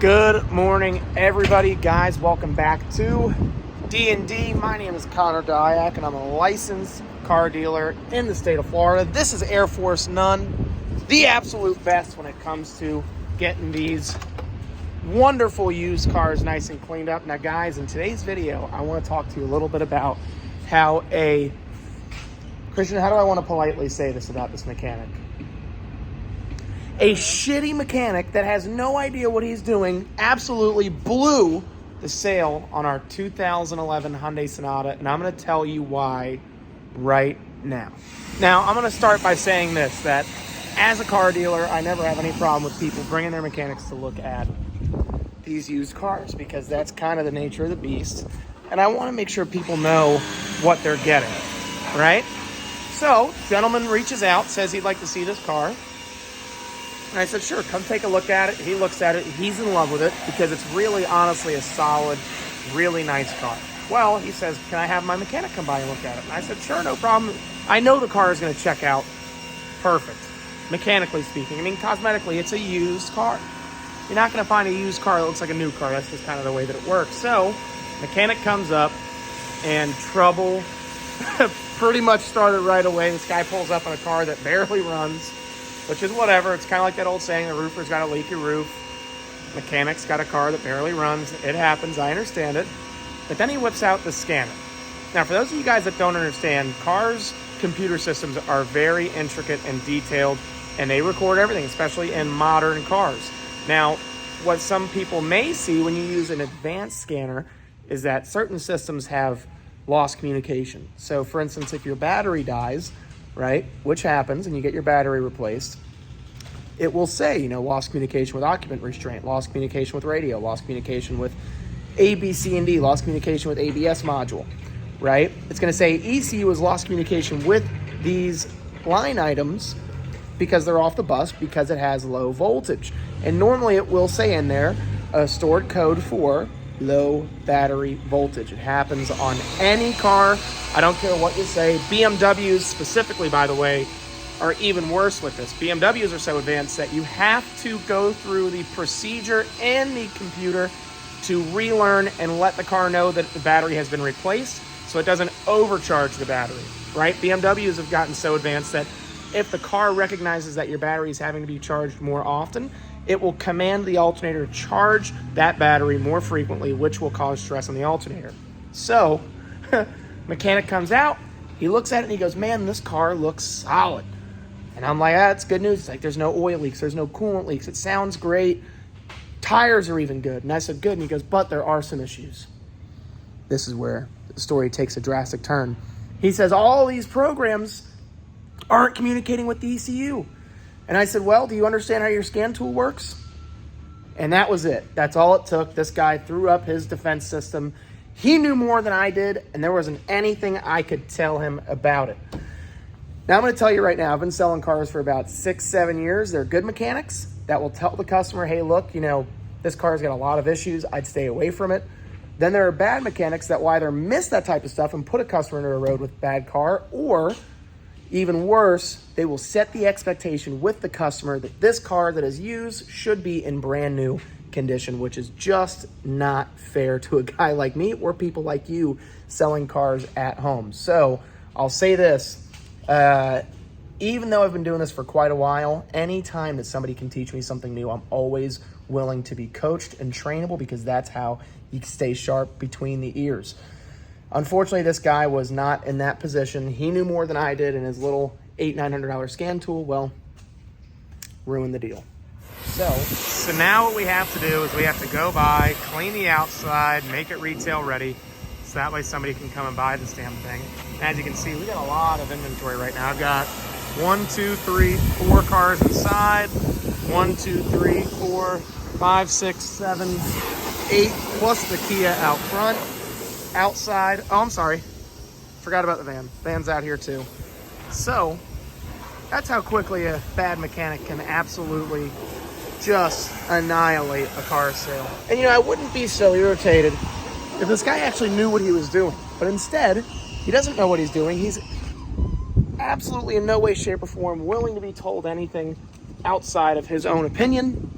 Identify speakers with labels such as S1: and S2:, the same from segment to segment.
S1: Good morning, everybody. Guys, welcome back to D&D. My name is Connor Diack, and I'm a licensed car dealer in the state of Florida. This is Air Force None, the absolute best when it comes to getting these wonderful used cars nice and cleaned up. Now, guys, in today's video, I want to talk to you a little bit about how Christian, how do I want to politely say this about this mechanic? A shitty mechanic that has no idea what he's doing absolutely blew the sale on our 2011 Hyundai Sonata, and I'm going to tell you why right now. Now, I'm going to start by saying this, that as a car dealer, I never have any problem with people bringing their mechanics to look at these used cars, because that's kind of the nature of the beast, and I want to make sure people know what they're getting, right? So, gentleman reaches out, says he'd like to see this car. And I said, sure, come take a look at it. He looks at it. He's in love with it because it's really, honestly, a solid, really nice car. Well, he says, can I have my mechanic come by and look at it? And I said, sure, no problem. I know the car is going to check out perfect, mechanically speaking. I mean, cosmetically, it's a used car. You're not going to find a used car that looks like a new car. That's just kind of the way that it works. So, mechanic comes up, and trouble pretty much started right away. This guy pulls up on a car that barely runs, which is whatever. It's kind of like that old saying, the roofer's got a leaky roof. Mechanic's got a car that barely runs. It happens. I understand it. But then he whips out the scanner. Now, for those of you guys that don't understand, cars' computer systems are very intricate and detailed, and they record everything, especially in modern cars. Now, what some people may see when you use an advanced scanner is that certain systems have lost communication. So, for instance, if your battery dies, right, which happens, and you get your battery replaced, it will say, lost communication with occupant restraint, lost communication with radio, lost communication with A, B, C, and D, lost communication with ABS module, right? It's going to say ECU has lost communication with these line items because they're off the bus because it has low voltage. And normally it will say in there a stored code for low battery voltage. It happens on any car. I don't care what you say. BMWs specifically, by the way, are even worse with this. BMWs are so advanced that you have to go through the procedure and the computer to relearn and let the car know that the battery has been replaced so it doesn't overcharge the battery, right? BMWs have gotten so advanced that if the car recognizes that your battery is having to be charged more often, it will command the alternator to charge that battery more frequently, which will cause stress on the alternator. So, mechanic comes out, he looks at it and he goes, man, this car looks solid. And I'm like, that's good news. It's like, there's no oil leaks, there's no coolant leaks, it sounds great, tires are even good. And I said, good. And he goes, but there are some issues. This is where the story takes a drastic turn. He says, all these programs aren't communicating with the ECU. And I said, well, do you understand how your scan tool works? And that was it. That's all it took. This guy threw up his defense system. He knew more than I did, and there wasn't anything I could tell him about it. Now, I'm going to tell you right now, I've been selling cars for about 6-7 years. They're good mechanics that will tell the customer, hey, look, this car's got a lot of issues. I'd stay away from it. Then there are bad mechanics that will either miss that type of stuff and put a customer into a road with a bad car, or even worse, they will set the expectation with the customer that this car that is used should be in brand new condition, which is just not fair to a guy like me or people like you selling cars at home. So I'll say this, even though I've been doing this for quite a while, anytime that somebody can teach me something new, I'm always willing to be coached and trainable, because that's how you stay sharp between the ears. Unfortunately, this guy was not in that position. He knew more than I did, and his little $800-900 scan tool, well, ruined the deal. So now what we have to do is we have to go by, clean the outside, make it retail ready, so that way somebody can come and buy this damn thing. And as you can see, we got a lot of inventory right now. I've got 1, 2, 3, 4 cars inside, 1, 2, 3, 4, 5, 6, 7, 8, plus the Kia out front. Outside, oh, I'm sorry, forgot about the van. Van's out here too. So that's how quickly a bad mechanic can absolutely just annihilate a car sale. And I wouldn't be so irritated if this guy actually knew what he was doing. But instead, he doesn't know what he's doing. He's absolutely in no way, shape, or form willing to be told anything outside of his own opinion.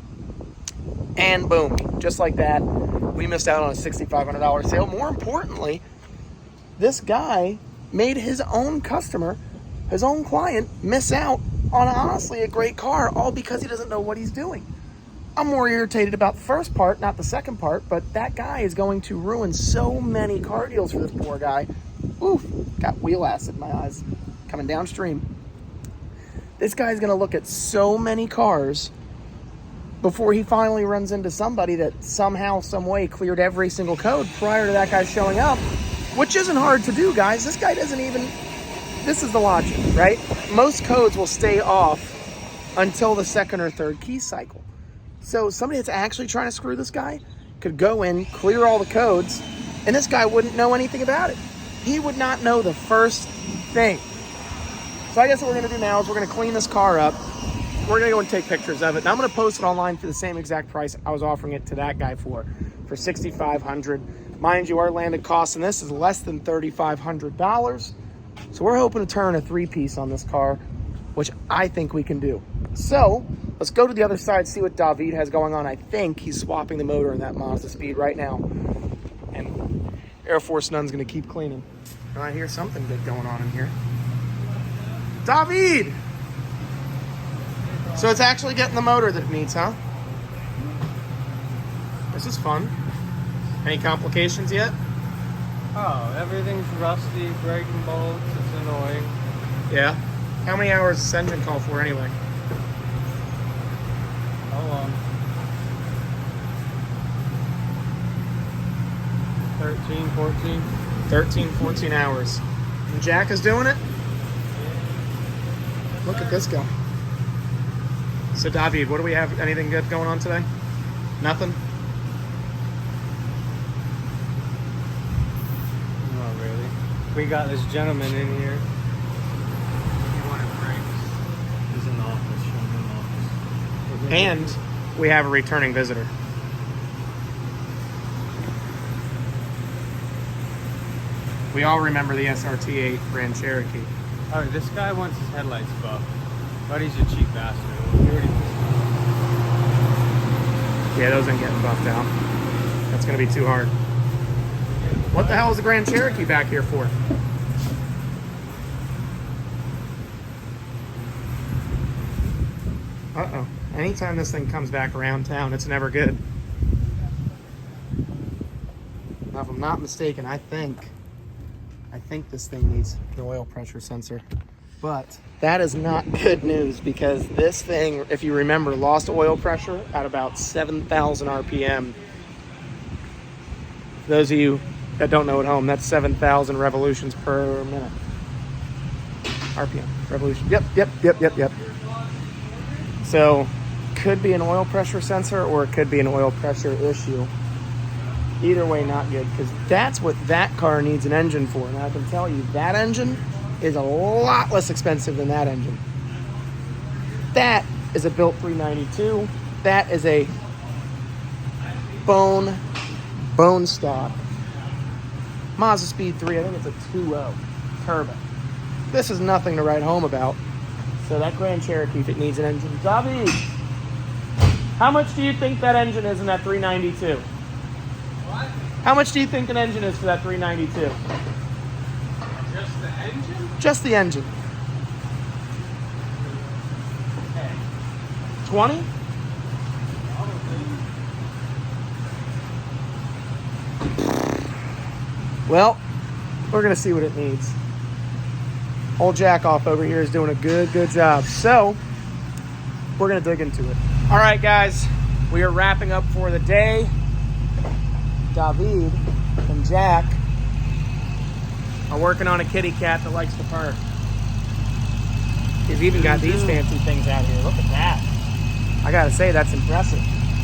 S1: And boom, just like that, we missed out on a $6,500 sale. More importantly, this guy made his own customer, his own client, miss out on honestly a great car, all because he doesn't know what he's doing. I'm more irritated about the first part, not the second part, but that guy is going to ruin so many car deals for this poor guy. Oof, got wheel acid in my eyes coming downstream. This guy's going to look at so many cars before he finally runs into somebody that somehow, some way cleared every single code prior to that guy showing up, which isn't hard to do, guys. This guy doesn't even, this is the logic, right? Most codes will stay off until the second or third key cycle. So somebody that's actually trying to screw this guy could go in, clear all the codes, and this guy wouldn't know anything about it. He would not know the first thing. So I guess what we're going to do now is we're going to clean this car up. We're going to go and take pictures of it. And I'm going to post it online for the same exact price I was offering it to that guy for $6,500. Mind you, our landed cost in this is less than $3,500. So we're hoping to turn a 3-piece on this car, which I think we can do. So let's go to the other side, see what David has going on. I think he's swapping the motor in that Mazda Speed right now. And Air Force None's going to keep cleaning. And I hear something good going on in here. David! So it's actually getting the motor that it needs, huh? This is fun. Any complications yet?
S2: Oh, everything's rusty, breaking bolts, it's annoying.
S1: Yeah? How many hours does this engine call for anyway?
S2: How long? 13, 14.
S1: 13, 14 hours. And Jack is doing it? Look at this guy. So David, what do we have? Anything good going on today? Nothing?
S2: Not really. We got this gentleman in here. He wanted brakes. He's in the office. Show him in the office.
S1: And we have a returning visitor. We all remember the SRT8 Grand Cherokee.
S2: Oh, this guy wants his headlights buffed. But he's a cheap bastard. He already
S1: Yeah, those ain't getting buffed out. That's going to be too hard. What the hell is the Grand Cherokee back here for? Uh-oh. Anytime this thing comes back around town, it's never good. Now, if I'm not mistaken, I think this thing needs an oil pressure sensor. But that is not good news because this thing, if you remember, lost oil pressure at about 7,000 RPM. For those of you that don't know at home, that's 7,000 revolutions per minute. RPM, revolution. Yep. So, could be an oil pressure sensor or it could be an oil pressure issue. Either way, not good, because that's what that car needs an engine for. And I can tell you, that engine is a lot less expensive than that engine. That is a built 392. That is a bone stock Mazda Speed 3. I think it's a 2.0 turbo. This is nothing to write home about. So that Grand Cherokee, if it needs an engine. David, how much do you think that engine is in that 392?
S2: What?
S1: How much do you think an engine is for that 392?
S2: Just the engine?
S1: Just the engine.
S2: Okay.
S1: 20? Well, we're going to see what it needs. Old Jack off over here is doing a good job. So, we're going to dig into it. All right, guys. We are wrapping up for the day. David and Jack are working on a kitty cat that likes to purr. He's even got these fancy things out here. Look at that. I got to say, that's impressive.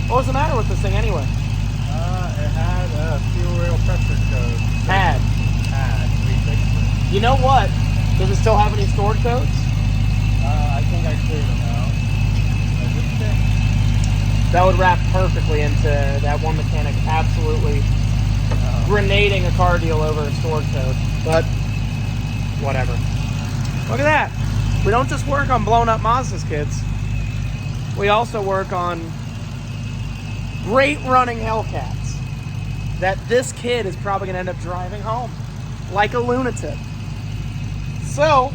S1: What was the matter with this thing anyway?
S2: It had a fuel oil pressure code.
S1: Had.
S2: We fixed it.
S1: You know what? Does it still have any stored codes?
S2: I think I cleared them out. Is it fixed?
S1: That would wrap perfectly into that one mechanic absolutely grenading a car deal over a stored code. But, whatever. Look at that. We don't just work on blown up Mazdas, kids. We also work on great running Hellcats that this kid is probably going to end up driving home like a lunatic. So,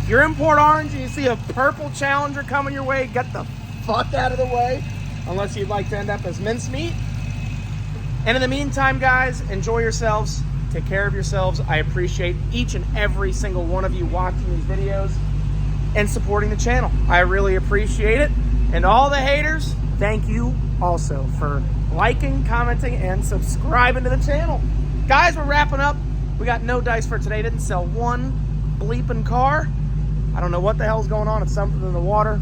S1: if you're in Port Orange and you see a purple Challenger coming your way, get the fuck out of the way, unless you'd like to end up as mincemeat. And in the meantime, guys, enjoy yourselves. Take care of yourselves. I appreciate each and every single one of you watching these videos and supporting the channel. I really appreciate it. And all the haters, thank you also for liking, commenting, and subscribing to the channel. Guys, we're wrapping up. We got no dice for today. Didn't sell one bleeping car. I don't know what the hell's going on. It's something in the water.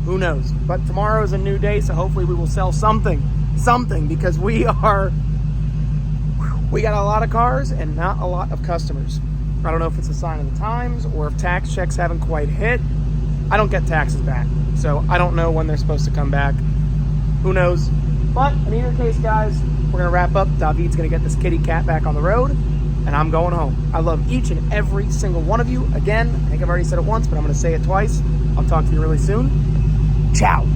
S1: Who knows? But tomorrow is a new day, so hopefully we will sell something, because we got a lot of cars and not a lot of customers. I don't know if it's a sign of the times or if tax checks haven't quite hit. I don't get taxes back, so I don't know when they're supposed to come back. Who knows? But in either case, guys, we're gonna wrap up. David's gonna get this kitty cat back on the road, and I'm going home. I love each and every single one of you. Again, I think I've already said it once, but I'm gonna say it twice. I'll talk to you really soon. Ciao.